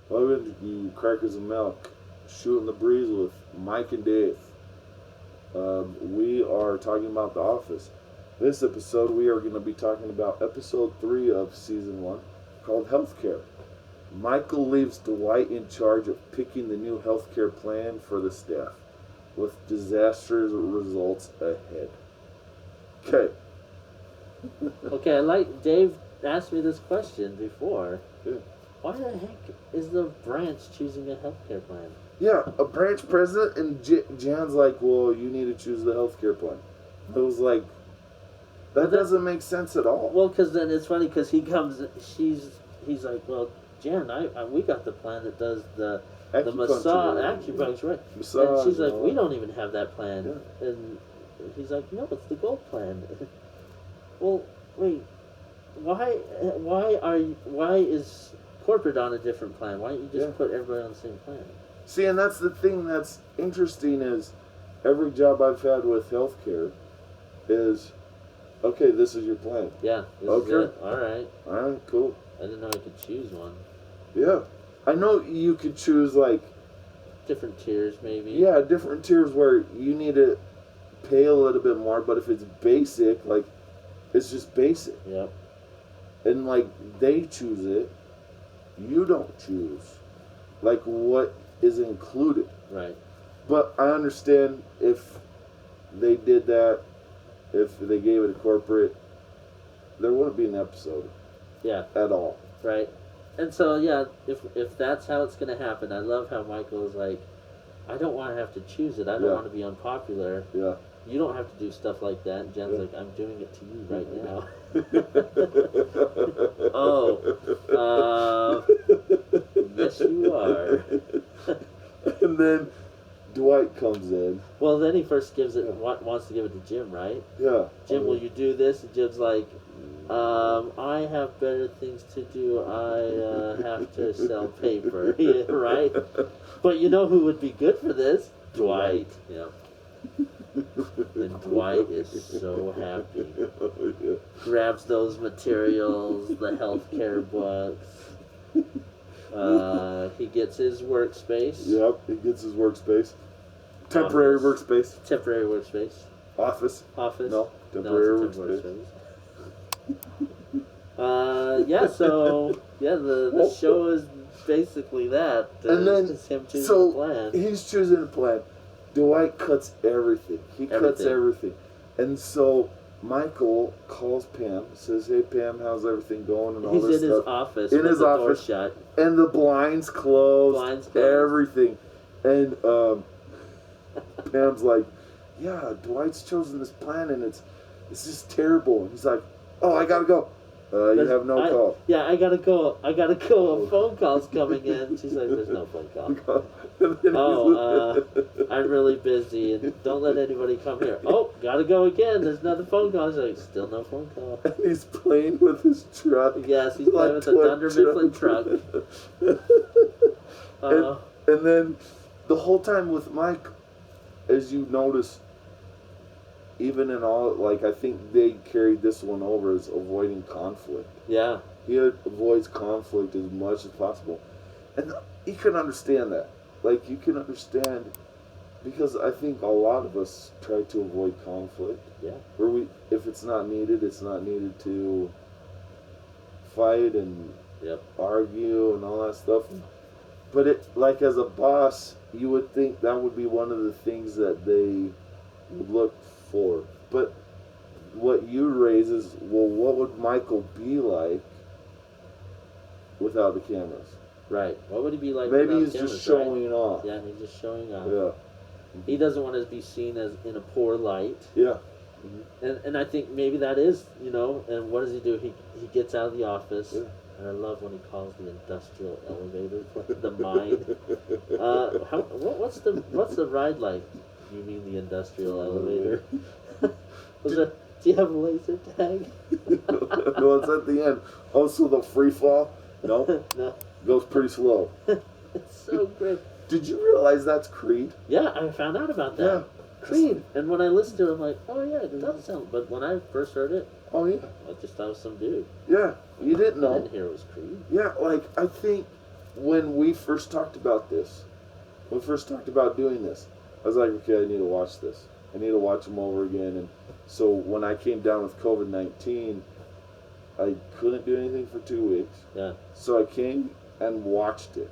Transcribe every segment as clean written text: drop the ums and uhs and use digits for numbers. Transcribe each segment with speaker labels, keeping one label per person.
Speaker 1: Welcome to Crackers and Milk, shooting the breeze with Mike and Dave. We are talking about The Office. This episode, we are going to be talking about episode 3 of season 1, called Healthcare. Michael leaves Dwight in charge of picking the new healthcare plan for the staff, with disastrous results ahead. Okay.
Speaker 2: Okay, like Dave asked me this question before.
Speaker 1: Yeah.
Speaker 2: Why the heck is the branch choosing a healthcare plan?
Speaker 1: Yeah, a branch president, and Jan's like, well, you need to choose the healthcare plan. It was like, that doesn't make sense at all.
Speaker 2: Well, because then it's funny because he's like, well, Jan, we got the plan that does the massage, acupuncture, right?
Speaker 1: Massage,
Speaker 2: and she's like, we
Speaker 1: that.
Speaker 2: don't even have that plan.
Speaker 1: Yeah.
Speaker 2: And he's like, no, it's the gold plan. Well, wait, why is corporate on a different plan? Why don't you just put everybody on the same plan?
Speaker 1: See, and that's the thing that's interesting is every job I've had with healthcare is, okay, this is your plan.
Speaker 2: Yeah.
Speaker 1: Okay.
Speaker 2: Is it. All right.
Speaker 1: All right, cool.
Speaker 2: I didn't know I could choose one.
Speaker 1: Yeah. I know you could choose, like...
Speaker 2: different tiers, maybe.
Speaker 1: Yeah, different tiers where you need to pay a little bit more, but if it's basic, like, it's just basic.
Speaker 2: Yep.
Speaker 1: And, like, they choose it. You don't choose. Like, what is included.
Speaker 2: Right.
Speaker 1: But I understand if they did that, if they gave it a corporate, there wouldn't be an episode.
Speaker 2: Yeah.
Speaker 1: At all.
Speaker 2: Right. And so, yeah, if that's how it's going to happen, I love how Michael is like, I don't want to have to choose it. I don't want to be unpopular.
Speaker 1: Yeah.
Speaker 2: You don't have to do stuff like that. And Jen's like, I'm doing it to you right now. Yes, you are.
Speaker 1: And then Dwight comes in.
Speaker 2: Well, then he first wants to give it to Jim, right?
Speaker 1: Yeah.
Speaker 2: Jim, will you do this? And Jim's like, I have better things to do. I have to sell paper, yeah, right? But you know who would be good for this? Dwight. Yeah. And Dwight is so happy. Grabs those materials, the healthcare books. He gets his workspace.
Speaker 1: Yep, he gets his workspace. Temporary workspace.
Speaker 2: Temporary workspace.
Speaker 1: Office.
Speaker 2: No,
Speaker 1: temporary
Speaker 2: it's a
Speaker 1: workspace.
Speaker 2: The show is basically that.
Speaker 1: And then,
Speaker 2: it's him choosing the plan.
Speaker 1: He's choosing a plan. Dwight cuts everything. Cuts everything. And so Michael calls Pam, says, hey Pam, how's everything going and all this stuff.
Speaker 2: He's in his office
Speaker 1: with
Speaker 2: the door
Speaker 1: office.
Speaker 2: Shut.
Speaker 1: And the blinds closed. Everything. And Pam's like, yeah, Dwight's chosen this plan and it's just terrible. And he's like, oh, I gotta go. You have no call.
Speaker 2: Yeah, I gotta go. A phone call's coming in. She's like, there's no phone call. I'm really busy and don't let anybody come here. Oh, gotta go again. There's another phone call. She's like, still no phone call.
Speaker 1: And he's playing with his truck.
Speaker 2: Yes, he's playing with the Dunder Mifflin truck.
Speaker 1: And then the whole time with Mike, as you notice, even in all, like, I think they carried this one over as avoiding conflict.
Speaker 2: Yeah.
Speaker 1: He avoids conflict as much as possible. And you can understand that. Like, you can understand, because I think a lot of us try to avoid conflict.
Speaker 2: Yeah.
Speaker 1: Where if it's not needed, it's not needed to fight and argue and all that stuff. But like, as a boss, you would think that would be one of the things that they would look for. But what you raise is, well, what would Michael be like without the cameras?
Speaker 2: Right. What would he be like?
Speaker 1: Maybe he's
Speaker 2: cameras,
Speaker 1: just showing off.
Speaker 2: Yeah, he's just showing off.
Speaker 1: Yeah.
Speaker 2: He doesn't want to be seen as in a poor light.
Speaker 1: Yeah.
Speaker 2: Mm-hmm. And I think maybe that is, and what does he do? He gets out of the office.
Speaker 1: Yeah.
Speaker 2: And I love when he calls the industrial elevator the mine. What's the ride like? You mean the industrial elevator? Do you have a laser tag?
Speaker 1: No, it's at the end. Also, the free fall? No.
Speaker 2: No.
Speaker 1: Goes pretty slow.
Speaker 2: It's so great.
Speaker 1: Did you realize that's Creed?
Speaker 2: Yeah, I found out about that.
Speaker 1: Yeah.
Speaker 2: Creed. And when I listened to it, I'm like, oh yeah, it does sound. But when I first heard it,
Speaker 1: oh yeah,
Speaker 2: I just thought it was some dude.
Speaker 1: Yeah, you didn't know.
Speaker 2: I didn't hear it was Creed.
Speaker 1: Yeah, like, I think when we first talked about this, when we first talked about doing this, I was like, okay, I need to watch this. I need to watch them over again. And so when I came down with COVID-19, I couldn't do anything for 2 weeks.
Speaker 2: Yeah.
Speaker 1: So I came and watched it.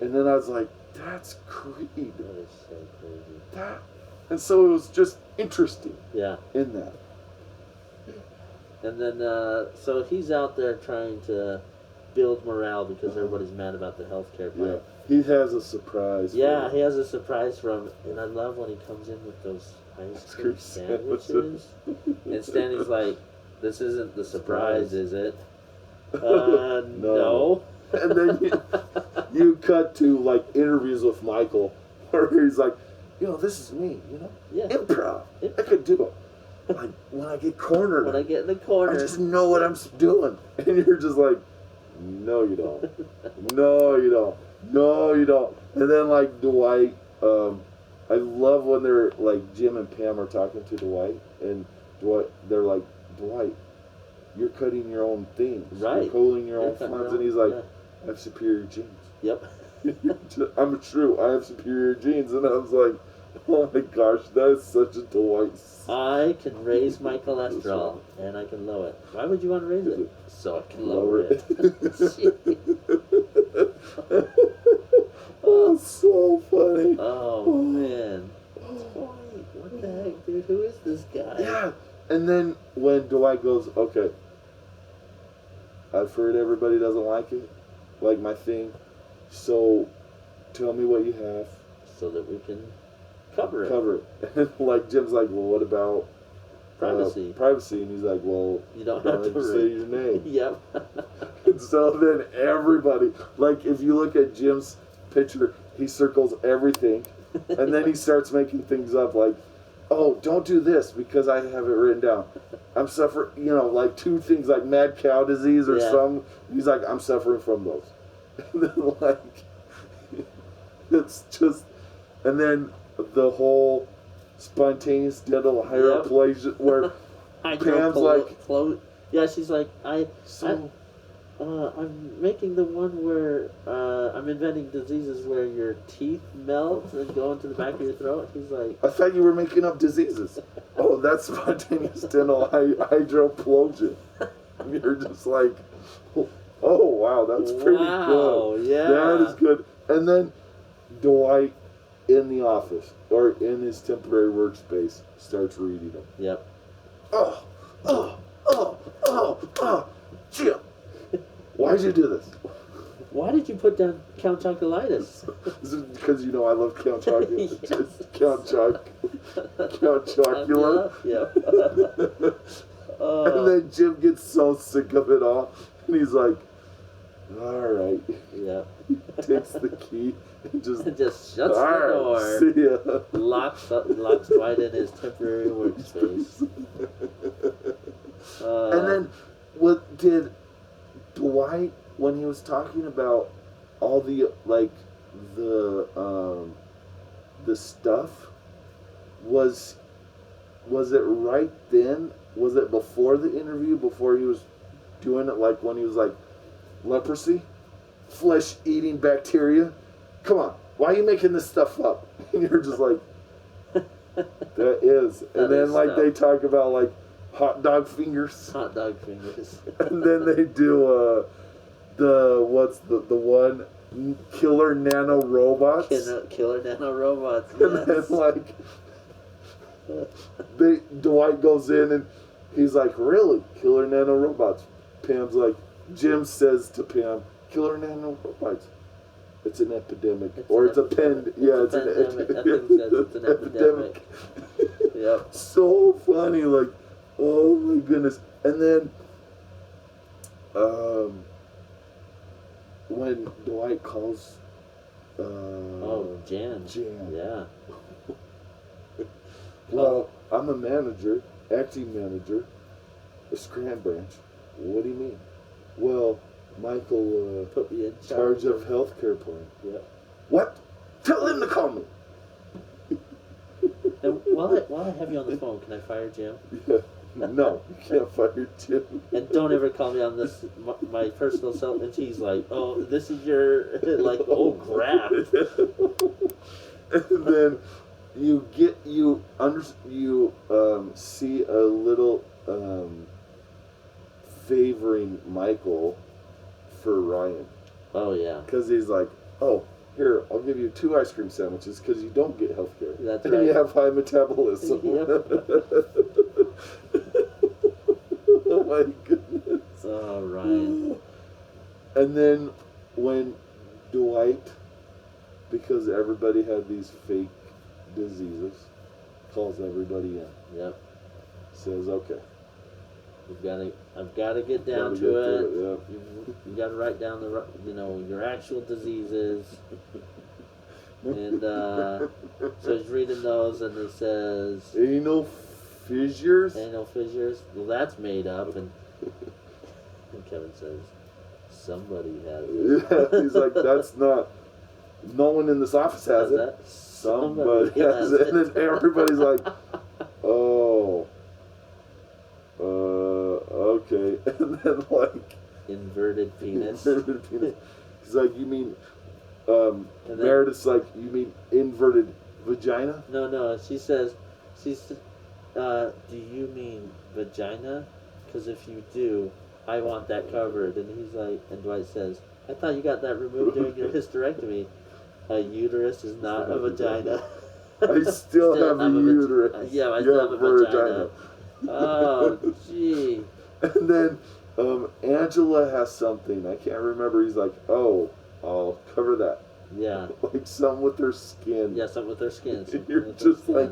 Speaker 1: And then I was like, that's Creed.
Speaker 2: That is so crazy.
Speaker 1: That. And so it was just interesting
Speaker 2: Yeah.
Speaker 1: in that.
Speaker 2: And then, so he's out there trying to build morale because everybody's mad about the healthcare plan.
Speaker 1: Yeah. He has a surprise.
Speaker 2: Yeah,
Speaker 1: for
Speaker 2: he has a surprise for him, and I love when he comes in with those ice cream sandwiches. And Stanley's like, "This isn't the surprise, is it?" No.
Speaker 1: And then you cut to like interviews with Michael where he's like, this is me,
Speaker 2: Yeah.
Speaker 1: improv. I could do it. Like when I get cornered,
Speaker 2: When I get in the corner,
Speaker 1: I just know what I'm doing. And you're just like, no, you don't. No, you don't. No, you don't. And then like Dwight, I love when they're like Jim and Pam are talking to Dwight, and they're like, Dwight, you're cutting your own themes.
Speaker 2: Right.
Speaker 1: You're coding your own
Speaker 2: cutting your
Speaker 1: fonts. And
Speaker 2: own-
Speaker 1: he's like,
Speaker 2: yeah.
Speaker 1: I have superior genes.
Speaker 2: Yep.
Speaker 1: I'm true. I have superior genes. And I was like, oh my gosh, that is such a Dwight.
Speaker 2: I can raise my cholesterol and I can lower it. Why would you want to raise it? So I can lower it.
Speaker 1: Oh, so funny.
Speaker 2: Oh man. What the heck, dude? Who is this guy?
Speaker 1: Yeah. And then when Dwight goes, okay, I've heard everybody doesn't like it, like my thing, so tell me what you have.
Speaker 2: So that we can cover it.
Speaker 1: Cover it. And like Jim's like, well, what about
Speaker 2: Privacy.
Speaker 1: privacy? And he's like, well,
Speaker 2: You don't have to
Speaker 1: say
Speaker 2: read.
Speaker 1: your name.
Speaker 2: Yep.
Speaker 1: And so then everybody, like if you look at Jim's picture, he circles everything, and then he starts making things up like, oh, don't do this because I have it written down. I'm suffering, like 2 things like mad cow disease or
Speaker 2: Yeah.
Speaker 1: some. He's like, I'm suffering from those. And then like, it's just, and then the whole spontaneous dental hyperplasia where Pam's like,
Speaker 2: yeah, she's like,
Speaker 1: so.
Speaker 2: I'm making the one where I'm inventing diseases where your teeth melt and go into the back of your throat. He's like,
Speaker 1: I thought you were making up diseases. Oh, that's spontaneous dental hydroplosion. And you're just like, oh, wow, that's pretty
Speaker 2: wow,
Speaker 1: good.
Speaker 2: yeah.
Speaker 1: That is good. And then Dwight in the office or in his temporary workspace starts reading them.
Speaker 2: Yep.
Speaker 1: Jim, why'd you do this?
Speaker 2: Why did you put down Count Chocolitis?
Speaker 1: Is it because I love Count Chocula?
Speaker 2: Yes.
Speaker 1: Just Count Chocula.
Speaker 2: Yep.
Speaker 1: And then Jim gets so sick of it all, and he's like, all right.
Speaker 2: Yep.
Speaker 1: Takes the key and just
Speaker 2: Just shuts
Speaker 1: all
Speaker 2: the
Speaker 1: right,
Speaker 2: door.
Speaker 1: see ya.
Speaker 2: Locks Dwight in his temporary workspace.
Speaker 1: And then, what did Dwight, when he was talking about all the the stuff, was it right then? Was it before the interview? Before he was doing it, like when he was like leprosy, flesh eating bacteria? Come on, why are you making this stuff up? And you're just like, that is. And then
Speaker 2: is
Speaker 1: like
Speaker 2: stuff.
Speaker 1: they talk about like hot dog fingers.
Speaker 2: Hot dog fingers.
Speaker 1: And then they do the one killer nano robots.
Speaker 2: Killer nanorobots.
Speaker 1: And
Speaker 2: Yes.
Speaker 1: then like Dwight goes in and he's like, really? Killer nano robots. Pam's like, Jim says to Pam, killer nano robots. It's an epidemic. It's a pen. Yeah, it's an
Speaker 2: pandemic. I think it's an epidemic. Yep.
Speaker 1: So funny, like, oh my goodness. And then when Dwight calls
Speaker 2: Jan. Yeah.
Speaker 1: Well, I'm a manager, acting manager, a Scranton branch. What do you mean? Well, Michael
Speaker 2: Put me in
Speaker 1: charge of healthcare plan.
Speaker 2: Yep.
Speaker 1: What? Tell him to call me.
Speaker 2: And while I have you on the phone, can I fire Jim?
Speaker 1: Yeah. No, you can't fire Jim.
Speaker 2: And don't ever call me on this, my personal cell. And she's like, oh, this is your, like, oh, crap.
Speaker 1: And then you see a little favoring Michael for Ryan.
Speaker 2: Oh, yeah.
Speaker 1: Because he's like, oh, here, I'll give you 2 ice cream sandwiches because you don't get health care.
Speaker 2: That's
Speaker 1: and
Speaker 2: right.
Speaker 1: you have high metabolism.
Speaker 2: Yep.
Speaker 1: Oh my goodness.
Speaker 2: Oh, Ryan.
Speaker 1: And then when Dwight, because everybody had these fake diseases, calls everybody in.
Speaker 2: Yep.
Speaker 1: Says, okay.
Speaker 2: I've got to get down to it. You got to write down your actual diseases. And so he's reading those, and he says,
Speaker 1: Anal fissures?
Speaker 2: Anal fissures? Well, that's made up. And Kevin says, somebody has it.
Speaker 1: Yeah, he's like, that's not, no one in this office has it.
Speaker 2: That?
Speaker 1: Somebody has it. And then everybody's like, oh. Okay. And then, like...
Speaker 2: Inverted penis.
Speaker 1: Inverted penis. He's like, you mean... Meredith's like, you mean inverted vagina?
Speaker 2: No. She says, do you mean vagina? Because if you do, I want that covered. And he's like, and Dwight says, I thought you got that removed during your hysterectomy. A uterus is not a vagina.
Speaker 1: I still have a uterus.
Speaker 2: Yeah, I still have a vagina. Oh, gee.
Speaker 1: And then Angela has something. I can't remember. He's like, oh, I'll cover that.
Speaker 2: Yeah.
Speaker 1: Like something with her skin.
Speaker 2: Yeah, something with her skin.
Speaker 1: You're just like,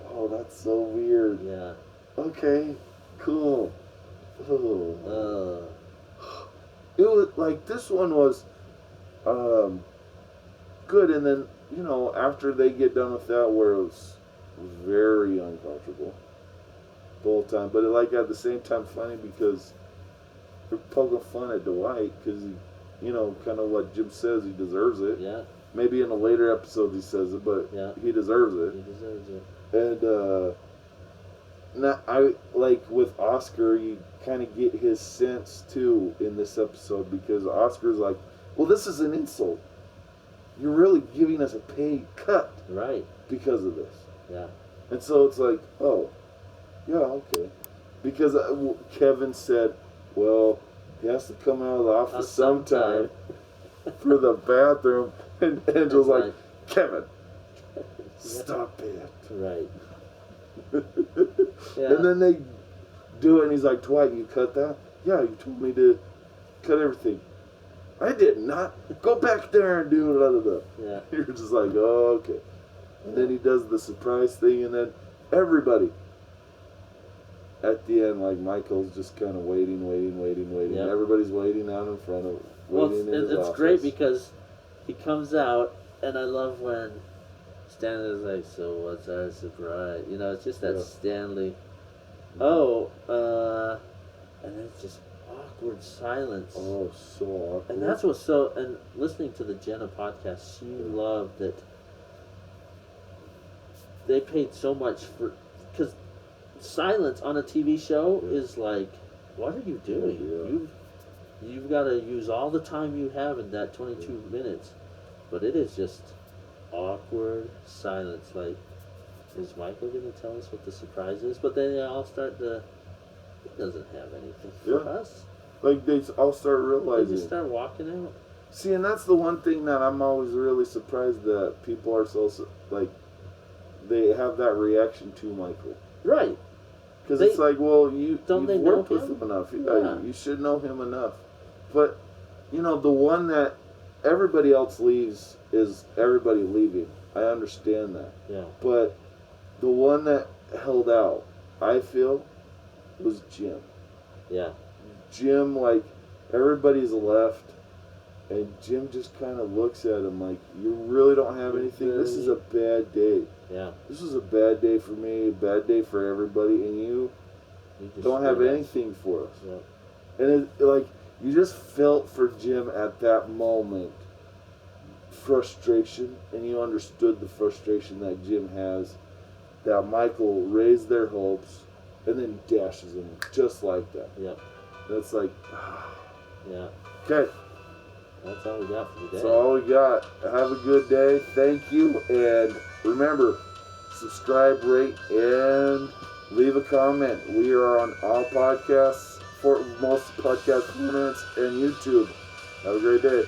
Speaker 1: oh, that's so weird.
Speaker 2: Yeah.
Speaker 1: Okay, cool.
Speaker 2: Oh.
Speaker 1: It was like, this one was good, and then, after they get done with that, where it was very uncomfortable the whole time, but at the same time funny because they're poking fun at Dwight because he, kind of what Jim says, he deserves it.
Speaker 2: Yeah.
Speaker 1: Maybe in a later episode he says it, but
Speaker 2: yeah,
Speaker 1: he deserves it.
Speaker 2: He deserves it.
Speaker 1: And I like with Oscar, you kind of get his sense too in this episode because Oscar's like, well, this is an insult. You're really giving us a pay cut,
Speaker 2: right?
Speaker 1: Because of this.
Speaker 2: Yeah.
Speaker 1: And so it's like, oh, yeah, okay. Because Kevin said, well, he has to come out of the office sometime for the bathroom. And Angela's
Speaker 2: right.
Speaker 1: like, Kevin, stop it.
Speaker 2: Right.
Speaker 1: Yeah. And then they do it, and he's like, Dwight, you cut that? Yeah, you told me to cut everything. I did not. Go back there and do it.
Speaker 2: Yeah.
Speaker 1: You're just like, oh, okay. And then he does the surprise thing, and then everybody at the end, like Michael's just kind of waiting.
Speaker 2: Yep.
Speaker 1: Everybody's waiting out in front of.
Speaker 2: It's great because he comes out, and I love when Stanley's like, "So what's our surprise?" It's just that Stanley. Oh, and then it's just awkward silence.
Speaker 1: Oh, so awkward.
Speaker 2: And that's what's so. And listening to the Jenna podcast, she loved that. They paid so much for, because silence on a TV show is like, what are you doing? You've got to use all the time you have in that 22 minutes, but it is just awkward silence. Like, is Michael going to tell us what the surprise is? But then they all start to. It doesn't have anything for us.
Speaker 1: Like they all start realizing.
Speaker 2: They just start walking out.
Speaker 1: See, and that's the one thing that I'm always really surprised that people are so like. They have that reaction to Michael.
Speaker 2: Right.
Speaker 1: Because it's like, well, you've worked with
Speaker 2: him
Speaker 1: enough.
Speaker 2: Yeah.
Speaker 1: You should know him enough. But, the one that everybody else leaves is everybody leaving. I understand that.
Speaker 2: Yeah.
Speaker 1: But the one that held out, I feel, was Jim.
Speaker 2: Yeah.
Speaker 1: Jim, like, everybody's left. And Jim just kind of looks at him like, you really don't have anything? This is a bad day.
Speaker 2: Yeah.
Speaker 1: This was a bad day for me, a bad day for everybody, and you don't have anything for us.
Speaker 2: Yeah.
Speaker 1: And you just felt for Jim at that moment frustration, and you understood the frustration that Jim has, that Michael raised their hopes, and then dashes him just like that.
Speaker 2: Yep.
Speaker 1: That's like,
Speaker 2: Yeah.
Speaker 1: okay.
Speaker 2: That's all we got for today.
Speaker 1: That's all we got. Have a good day. Thank you. And remember, subscribe, rate, and leave a comment. We are on all podcasts, for most podcast formats, and YouTube. Have a great day.